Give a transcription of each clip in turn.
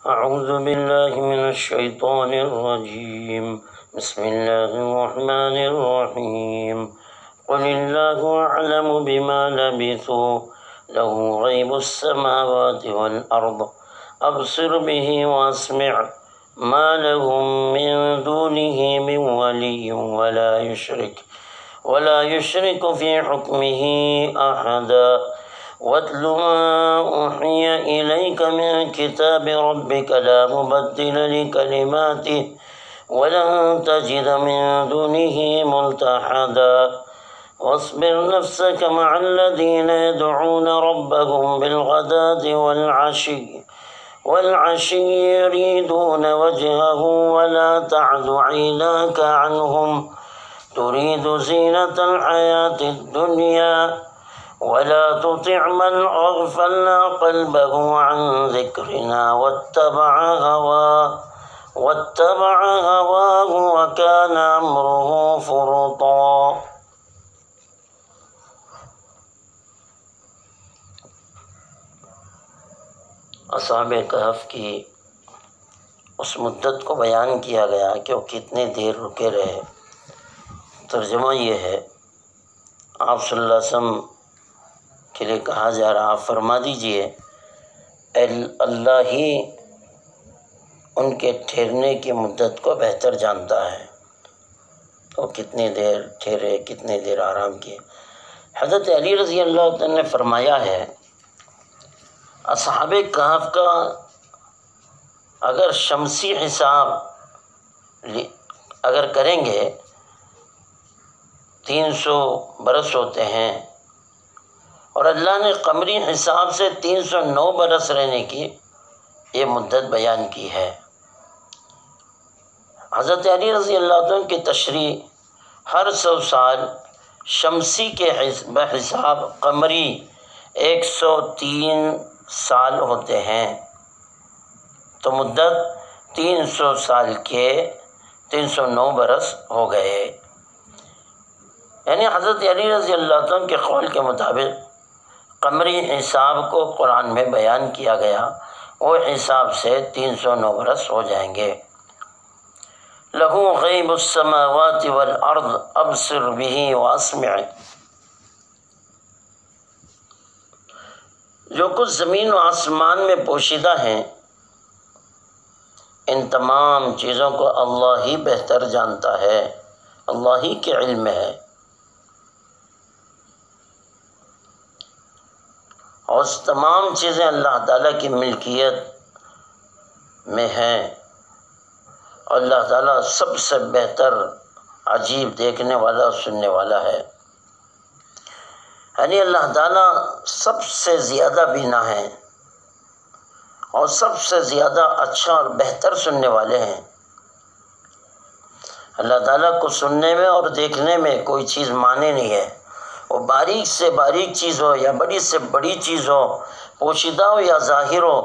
أعوذ بالله من الشيطان الرجيم. بسم الله الرحمن الرحيم. قل الله أعلم بما لبثوا له غيب السماوات والأرض أبصر به وأسمع ما لهم من دونه من ولي ولا يشرك في حكمه أحدا. واتل ما أوحي إليك من كتاب ربك لا مبدل لكلماته ولن تجد من دونه ملتحدا. واصبر نفسك مع الذين يدعون ربهم بالغداة والعشي يريدون وجهه ولا تعد عيناك عنهم تريد زينة الحياة الدنيا ولا تطع من أغفلنا قلبه عن ذكرنا واتبع هواه وكان أمره فرطا. اصحاب کہف کی اس مدت کو بیان کیا گیا کہ وہ کتنے دیر رکے رہے. ترجمہ یہ ہے، آپ صلی اللہ علیہ وسلم کے لیے کہا جا رہا، آپ فرما دیجئے اللہ ہی ان کے ٹھہرنے کی مدت کو بہتر جانتا ہے، وہ کتنے دیر ٹھہرے، کتنے دیر آرام کیے. حضرت علی رضی اللہ عنہ نے فرمایا ہے، اصحاب کہف کا اگر شمسی حساب اگر کریں گے 300 برس ہوتے ہیں، اور اللہ نے قمری حساب سے 309 برس رہنے کی یہ مدت بیان کی ہے. حضرت علی رضی اللہ عنہ کی تشریح ہر 100 سال شمسی کے حساب قمری 103 سال ہوتے ہیں، تو مدت 300 سال کے 309 برس ہو گئے. یعنی حضرت علی رضی اللہ عنہ کے قول کے مطابق قمری حساب کو قرآن میں بیان کیا گیا، وہ حساب سے 309 برس ہو جائیں گے. لَهُ غَيْبُ السَّمَاوَاتِ وَالْأَرْضِ أَبْصِرْ بِهِ وَأَسْمِعْ. جو کچھ زمین و آسمان میں پوشیدہ ہیں، ان تمام چیزوں کو اللہ ہی بہتر جانتا ہے، اللہ ہی کے علم میں ہے. اور تمام چیزیں اللہ تعالیٰ کی ملکیت میں ہیں، اور اللہ تعالیٰ سب سے بہتر عجیب دیکھنے والا اور سننے والا ہے. یعنی اللہ تعالیٰ سب سے زیادہ بینا ہے اور سب سے زیادہ اچھا اور بہتر سننے والے ہیں. اللہ تعالیٰ کو سننے میں اور دیکھنے میں کوئی چیز مانے نہیں ہے. وہ باریک سے باریک چیز ہو یا بڑی سے بڑی چیز ہو، پوشیدہ ہو یا ظاہر ہو،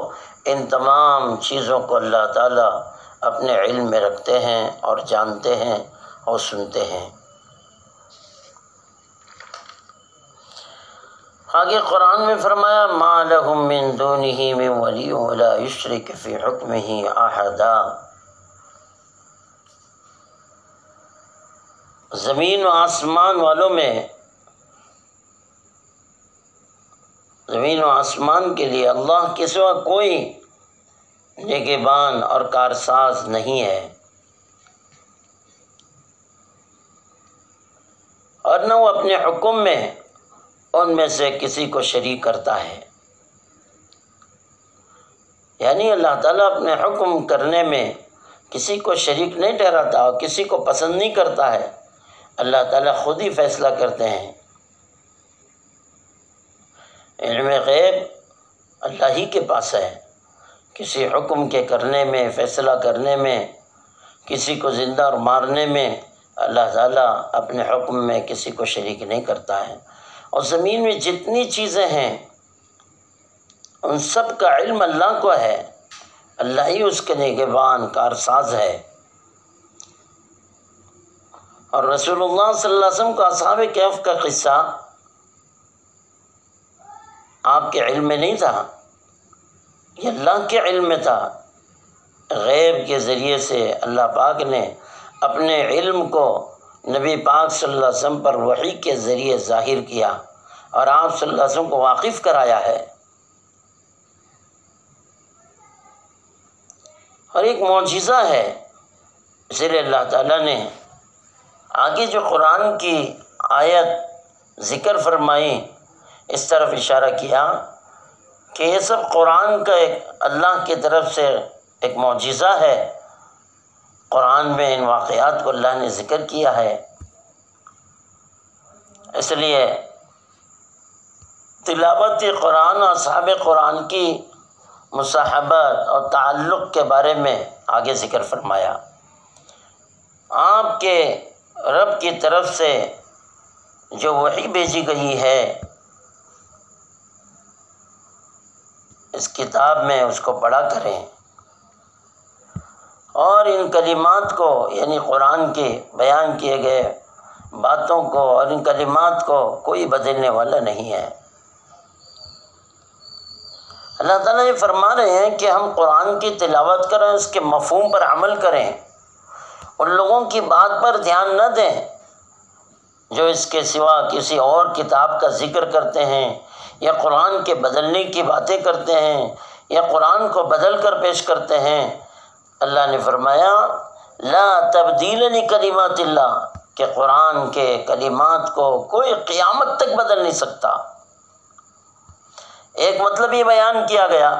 ان تمام چیزوں کو اللہ تعالیٰ اپنے علم میں رکھتے ہیں اور جانتے ہیں اور سنتے ہیں. آگے قرآن میں فرمایا مَا لَهُم مِّن دُونِهِ مِن وَلِيٍّ وَلَا يُشْرِكُ فِي حُكْمِهِ أَحَدًا. زمین و آسمان والوں میں، زمین و آسمان کے لیے اللہ کے سوا کوئی نگہبان اور کارساز نہیں ہے، اور نہ وہ اپنے حکم میں ان میں سے کسی کو شریک کرتا ہے. یعنی اللہ تعالیٰ اپنے حکم کرنے میں کسی کو شریک نہیں ٹھہراتا اور کسی کو پسند نہیں کرتا ہے. اللہ تعالیٰ خود ہی فیصلہ کرتے ہیں. علم غیب اللہ ہی کے پاس ہے. کسی حکم کے کرنے میں، فیصلہ کرنے میں، کسی کو زندہ اور مارنے میں اللہ تعالیٰ اپنے حکم میں کسی کو شریک نہیں کرتا ہے. اور زمین میں جتنی چیزیں ہیں ان سب کا علم اللہ کو ہے، اللہ ہی اس کے نگہبان کارساز ہے. اور رسول اللہ صلی اللہ علیہ وسلم کو اصحاب کہف کا قصہ آپ کے علم میں نہیں تھا، یہ اللہ کے علم میں تھا غیب کے ذریعے سے اللہ پاک نے اپنے علم کو نبی پاک صلی اللہ علیہ وسلم پر وحی کے ذریعے ظاہر کیا اور آپ صلی اللہ علیہ وسلم کو واقف کرایا ہے۔ اور ایک معجزہ ہے، اس لیے اللہ تعالیٰ نے آگے جو قرآن کی آیت ذکر فرمائی اس طرف اشارہ کیا کہ یہ سب قرآن کا ایک اللہ کی طرف سے ایک معجزہ ہے۔ قرآن میں ان واقعات کو اللہ نے ذکر کیا ہے، اس لیے تلاوت قرآن اور اصحاب قرآن کی مصاحبت اور تعلق کے بارے میں آگے ذکر فرمایا۔ آپ کے رب کی طرف سے جو وحی بھیجی گئی ہے اس کتاب میں اس کو پڑھا کریں، اور ان کلمات کو یعنی قرآن کے بیان کیے گئے باتوں کو اور ان کلمات کو کوئی بدلنے والا نہیں ہے۔ اللہ تعالیٰ یہ فرما رہے ہیں کہ ہم قرآن کی تلاوت کریں، اس کے مفہوم پر عمل کریں، ان لوگوں کی بات پر دھیان نہ دیں جو اس کے سوا کسی اور کتاب کا ذکر کرتے ہیں یا قرآن کے بدلنے کی باتیں کرتے ہیں یا قرآن کو بدل کر پیش کرتے ہیں۔ اللہ نے فرمایا لا تبدیل لکلمات اللہ، کہ قرآن کے کلمات کو کوئی قیامت تک بدل نہیں سکتا۔ ایک مطلب یہ بیان کیا گیا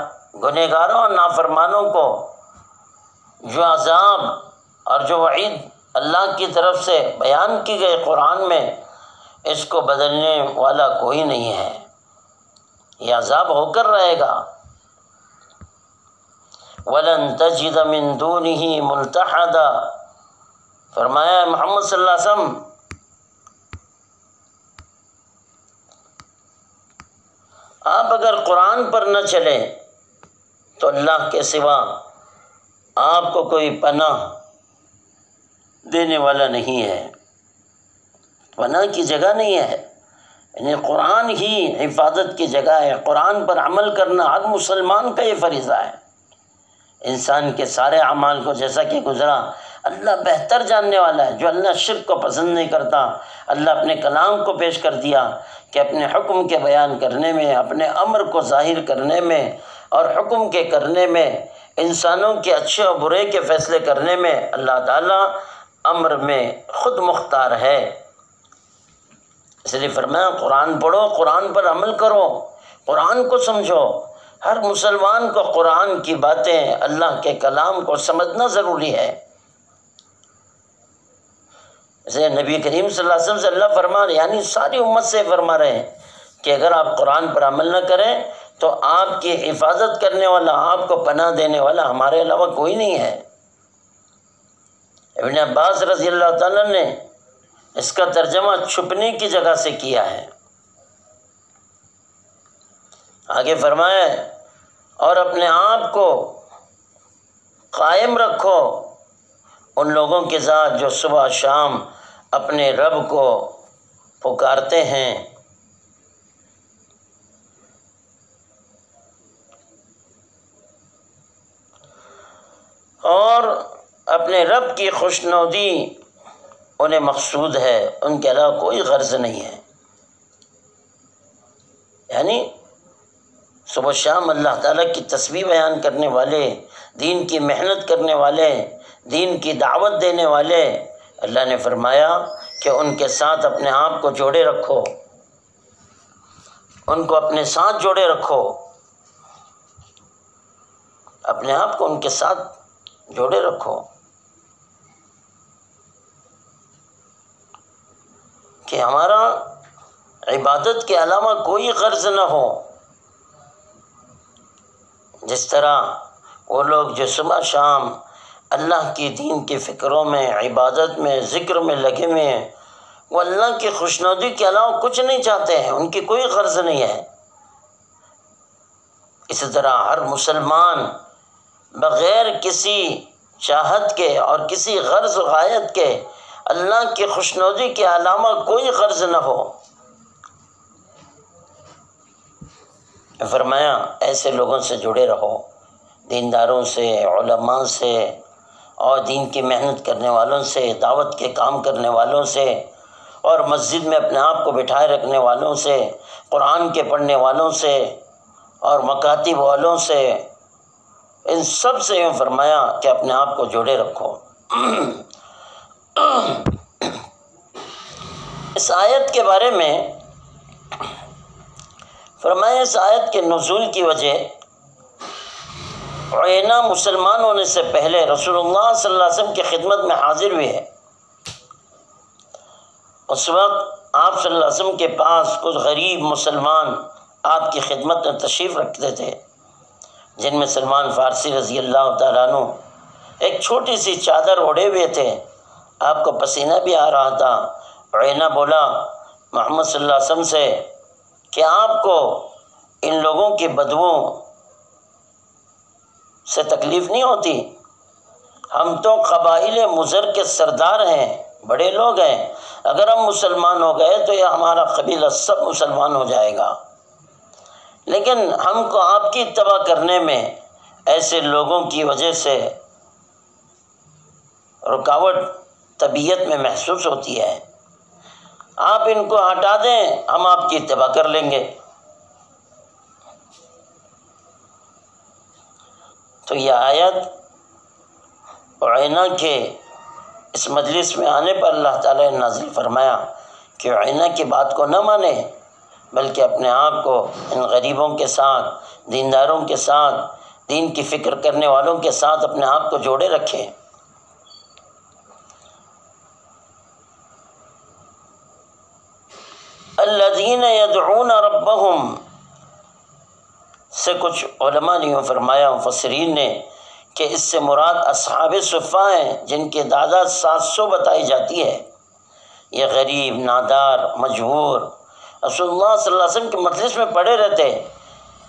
گنہگاروں اور نافرمانوں کو جو عذاب اور جو وعید اللہ کی طرف سے بیان کی گئی قرآن میں، اس کو بدلنے والا کوئی نہیں ہے، یہ عذاب ہو کر رہے گا۔ وَلَن تَجِدَ مِن دُونِهِ مُلْتَحَدًا، فرمایا محمد صلی اللہ علیہ وسلم آپ اگر قرآن پر نہ چلیں تو اللہ کے سوا آپ کو کوئی پناہ دینے والا نہیں ہے، پناہ کی جگہ نہیں ہے، یعنی قرآن ہی حفاظت کی جگہ ہے۔ قرآن پر عمل کرنا ہر مسلمان کا یہ فریضہ ہے۔ انسان کے سارے اعمال کو جیسا کہ گزرا اللہ بہتر جاننے والا ہے۔ جو اللہ شرک کو پسند نہیں کرتا، اللہ اپنے کلام کو پیش کر دیا کہ اپنے حکم کے بیان کرنے میں، اپنے امر کو ظاہر کرنے میں اور حکم کے کرنے میں، انسانوں کے اچھے اور برے کے فیصلے کرنے میں اللہ تعالیٰ امر میں خود مختار ہے۔ اس لیے فرمایا قرآن پڑھو، قرآن پر عمل کرو، قرآن کو سمجھو۔ ہر مسلمان کو قرآن کی باتیں، اللہ کے کلام کو سمجھنا ضروری ہے۔ اسے نبی کریم صلی اللہ علیہ وسلم سے اللہ فرما رہے، یعنی ساری امت سے فرما رہے ہیں کہ اگر آپ قرآن پر عمل نہ کریں تو آپ کی حفاظت کرنے والا، آپ کو پناہ دینے والا ہمارے علاوہ کوئی نہیں ہے۔ ابن عباس رضی اللہ تعالیٰ نے اس کا ترجمہ چھپنے کی جگہ سے کیا ہے۔ آگے فرمایا اور اپنے آپ کو قائم رکھو ان لوگوں کے ساتھ جو صبح شام اپنے رب کو پکارتے ہیں، اور اپنے رب کی خوشنودی انہیں مقصود ہے، ان کے علاوہ کوئی غرض نہیں ہے۔ یعنی صبح شام اللہ تعالیٰ کی تسبیح بیان کرنے والے، دین کی محنت کرنے والے، دین کی دعوت دینے والے، اللہ نے فرمایا کہ ان کے ساتھ اپنے آپ کو جوڑے رکھو، ان کو اپنے ساتھ جوڑے رکھو، اپنے آپ کو ان کے ساتھ جوڑے رکھو کہ ہمارا عبادت کے علاوہ کوئی غرض نہ ہو۔ جس طرح وہ لوگ جو صبح شام اللہ کی دین کی فکروں میں، عبادت میں، ذکر میں لگے ہوئے ہیں، وہ اللہ کی خوشنودی کے علاوہ کچھ نہیں چاہتے ہیں، ان کی کوئی غرض نہیں ہے۔ اسی طرح ہر مسلمان بغیر کسی چاہت کے اور کسی غرض و غایت کے اللہ کی خوشنودی کے علاوہ کوئی غرض نہ ہو۔ فرمایا ایسے لوگوں سے جڑے رہو دینداروں سے، علماء سے اور دین کی محنت کرنے والوں سے، دعوت کے کام کرنے والوں سے اور مسجد میں اپنے آپ کو بٹھائے رکھنے والوں سے، قرآن کے پڑھنے والوں سے اور مکاتب والوں سے، ان سب سے یہ فرمایا کہ اپنے آپ کو جوڑے رکھو۔ اس آیت کے بارے میں فرمایا اس آیت کے نزول کی وجہ عیینہ مسلمان ہونے سے پہلے رسول اللہ صلی اللہ علیہ وسلم کی خدمت میں حاضر ہوئے ہے۔ اس وقت آپ صلی اللہ علیہ وسلم کے پاس کچھ غریب مسلمان آپ کی خدمت میں تشریف رکھتے تھے، جن میں سلمان فارسی رضی اللہ تعالیٰ عنہ ایک چھوٹی سی چادر اوڑھے ہوئے تھے، آپ کو پسینہ بھی آ رہا تھا۔ عیینہ بولا محمد صلی اللہ علیہ وسلم سے کہ آپ کو ان لوگوں کی بدبو سے تکلیف نہیں ہوتی؟ ہم تو قبائل مضر کے سردار ہیں، بڑے لوگ ہیں، اگر ہم مسلمان ہو گئے تو یہ ہمارا قبیلہ سب مسلمان ہو جائے گا، لیکن ہم کو آپ کی اتباع کرنے میں ایسے لوگوں کی وجہ سے رکاوٹ طبیعت میں محسوس ہوتی ہے، آپ ان کو ہٹا دیں، ہم آپ کی اتباع کر لیں گے۔ تو یہ آیت عیینہ کے اس مجلس میں آنے پر اللہ تعالیٰ نے نازل فرمایا کہ عیینہ کی بات کو نہ مانے، بلکہ اپنے آپ کو ان غریبوں کے ساتھ، دینداروں کے ساتھ، دین کی فکر کرنے والوں کے ساتھ اپنے آپ کو جوڑے رکھے۔ الذین یدعون ربہم سے کچھ علماء نے فرمایا، مفسرین نے، کہ اس سے مراد اصحاب صفہ ہیں، جن کی تعداد 700 بتائی جاتی ہے۔ یہ غریب، نادار، مجبور رسول اللہ صلی اللہ علیہ وسلم کے مجلس میں پڑے رہتے،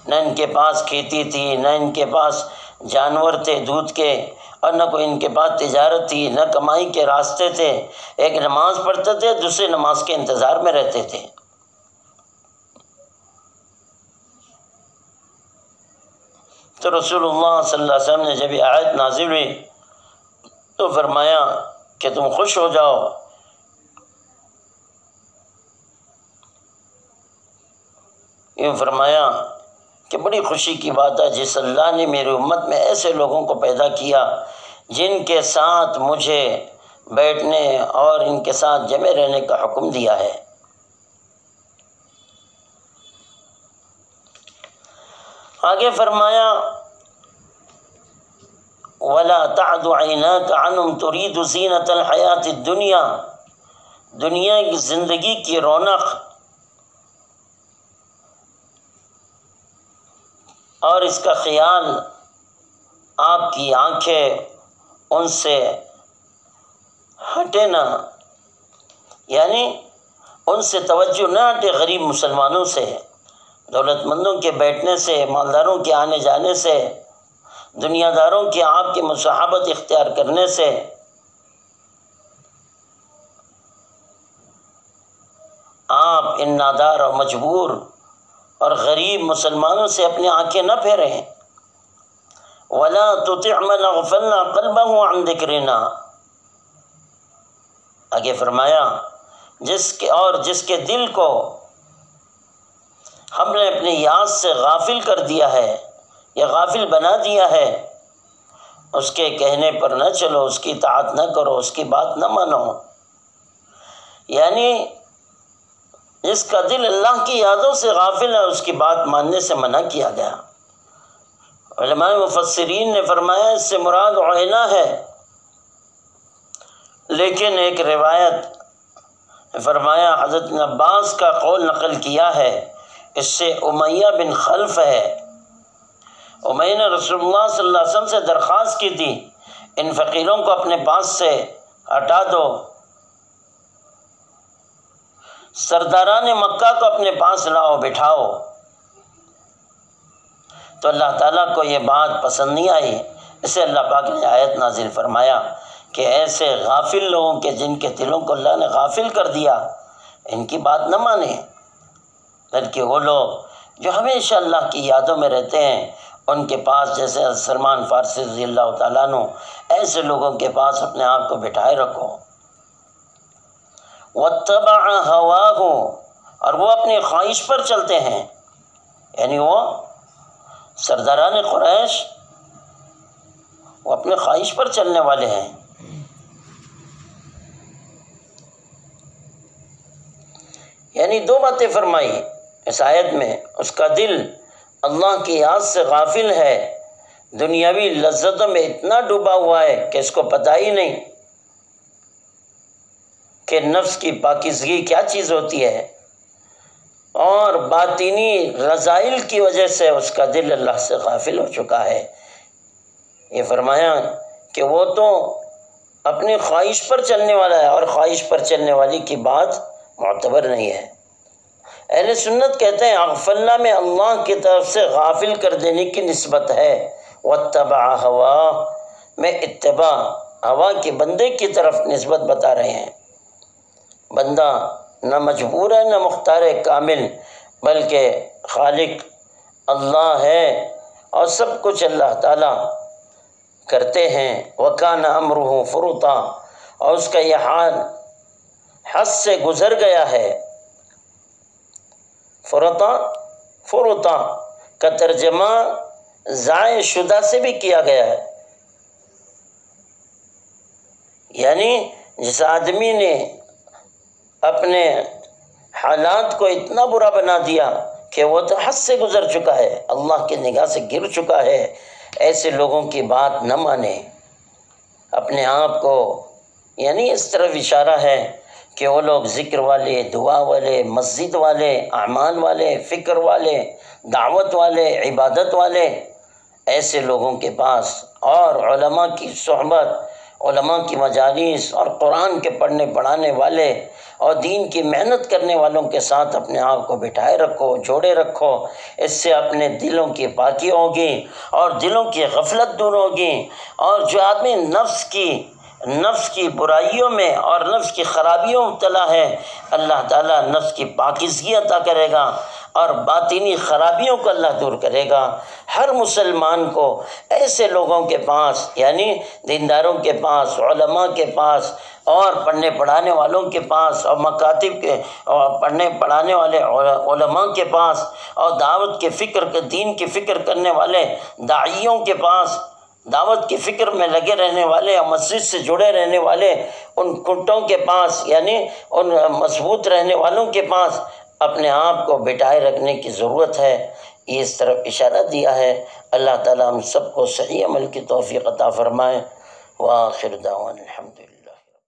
نہ ان کے پاس کھیتی تھی، نہ ان کے پاس جانور تھے دودھ کے، اور نہ کوئی ان کے پاس تجارت تھی، نہ کمائی کے راستے تھے۔ ایک نماز پڑھتے تھے، دوسری نماز کے انتظار میں رہتے تھے۔ تو رسول اللہ صلی اللہ علیہ وسلم نے جب یہ آیت نازل ہوئی تو فرمایا کہ تم خوش ہو جاؤ، یہ فرمایا کہ بڑی خوشی کی بات ہے جس اللہ نے میری امت میں ایسے لوگوں کو پیدا کیا جن کے ساتھ مجھے بیٹھنے اور ان کے ساتھ جمع رہنے کا حکم دیا ہے۔ آگے فرمایا وَلَا تَعْدُ عَيْنَاكَ عَنْهُمْ تُرِيدُ زِينَةَ الْحَيَاةِ الدُّنْيَا، دنیا کی زندگی کی رونق اور اس کا خیال آپ کی آنکھیں ان سے ہٹے نہ، یعنی ان سے توجہ نہ ہٹے، غریب مسلمانوں سے، دولت مندوں کے بیٹھنے سے، مالداروں کے آنے جانے سے، دنیا داروں کی آپ کی مصاحبت اختیار کرنے سے۔ آپ ان نادار اور مجبور اور غریب مسلمانوں سے اپنی آنکھیں نہ پھیریں۔ وَلَا تُطِعْ مَنْ أَغْفَلْنَا قَلْبَهُ عَنْ ذِكْرِنَا، آگے فرمایا جس کے دل کو ہم نے اپنی یاد سے غافل کر دیا ہے یا غافل بنا دیا ہے، اس کے کہنے پر نہ چلو، اس کی اطاعت نہ کرو، اس کی بات نہ مانو۔ یعنی جس کا دل اللہ کی یادوں سے غافل ہے، اس کی بات ماننے سے منع کیا گیا۔ علماء مفسرین نے فرمایا اس سے مراد عیینہ ہے، لیکن ایک روایت فرمایا حضرت ابن عباس کا قول نقل کیا ہے، اس سے امیہ بن خلف ہے۔ امیہ نے رسول اللہ صلی اللہ علیہ وسلم سے درخواست کی تھی ان فقیروں کو اپنے پاس سے ہٹا دو، سرداران مکہ کو اپنے پاس لاؤ، بٹھاؤ۔ تو اللہ تعالیٰ کو یہ بات پسند نہیں آئی، اسے اللہ پاک نے آیت نازل فرمایا کہ ایسے غافل لوگوں کے جن کے دلوں کو اللہ نے غافل کر دیا، ان کی بات نہ مانیں، بلکہ وہ لوگ جو ہمیشہ اللہ کی یادوں میں رہتے ہیں ان کے پاس، جیسے سلمان فارسی رضی اللہ تعالیٰ عنہ، ایسے لوگوں کے پاس اپنے آپ کو بٹھائے رکھو۔ واتبع ہواہ، اور وہ اپنی خواہش پر چلتے ہیں، یعنی وہ سرداران قریش وہ اپنے خواہش پر چلنے والے ہیں۔ یعنی دو باتیں فرمائی اس آیت میں، اس کا دل اللہ کی یاد سے غافل ہے، دنیاوی لذتوں میں اتنا ڈوبا ہوا ہے کہ اس کو پتہ ہی نہیں کہ نفس کی پاکیزگی کیا چیز ہوتی ہے، اور باطنی رذائل کی وجہ سے اس کا دل اللہ سے غافل ہو چکا ہے۔ یہ فرمایا کہ وہ تو اپنی خواہش پر چلنے والا ہے، اور خواہش پر چلنے والی کی بات معتبر نہیں ہے۔ اہل سنت کہتے ہیں اغفلنا میں اللہ کی طرف سے غافل کر دینے کی نسبت ہے، واتبع ہوا میں اتباع ہوا کے بندے کی طرف نسبت بتا رہے ہیں۔ بندہ نہ مجبور ہے نہ مختار کامل، بلکہ خالق اللہ ہے اور سب کچھ اللہ تعالیٰ کرتے ہیں۔ وَكَانَ أَمْرُهُ فُرُطًا، اور اس کا یہ حال حد سے گزر گیا ہے۔ فرطا کا ترجمہ ضائع شدہ سے بھی کیا گیا ہے، یعنی جس آدمی نے اپنے حالات کو اتنا برا بنا دیا کہ وہ تو حد سے گزر چکا ہے، اللہ کی نگاہ سے گر چکا ہے، ایسے لوگوں کی بات نہ مانے۔ اپنے آپ کو، یعنی اس طرف اشارہ ہے کہ وہ لوگ ذکر والے، دعا والے، مسجد والے، اعمال والے، فکر والے، دعوت والے، عبادت والے، ایسے لوگوں کے پاس اور علماء کی صحبت، علماء کی مجالس اور قرآن کے پڑھنے پڑھانے والے اور دین کی محنت کرنے والوں کے ساتھ اپنے آپ کو بٹھائے رکھو، جوڑے رکھو۔ اس سے اپنے دلوں کی پاکی ہوگی اور دلوں کی غفلت دور ہوگی، اور جو آدمی نفس کی برائیوں میں اور نفس کی خرابیوں میں مبتلا ہے، اللہ تعالیٰ نفس کی پاکیزگی عطا کرے گا اور باطنی خرابیوں کو اللہ دور کرے گا۔ ہر مسلمان کو ایسے لوگوں کے پاس، یعنی دینداروں کے پاس، علماء کے پاس اور پڑھنے پڑھانے والوں کے پاس اور مکاتب کے اور پڑھنے پڑھانے والے علماء کے پاس اور دعوت کے دین کی فکر کرنے والے داعیوں کے پاس، دعوت کی فکر میں لگے رہنے والے اور مسجد سے جڑے رہنے والے ان کنٹوں کے پاس، یعنی ان مضبوط رہنے والوں کے پاس اپنے آپ کو بٹھائے رکھنے کی ضرورت ہے۔ یہ اس طرف اشارہ دیا ہے۔ اللہ تعالیٰ ہم سب کو صحیح عمل کی توفیق عطا فرمائے۔ وآخر دعوانا الحمدللہ۔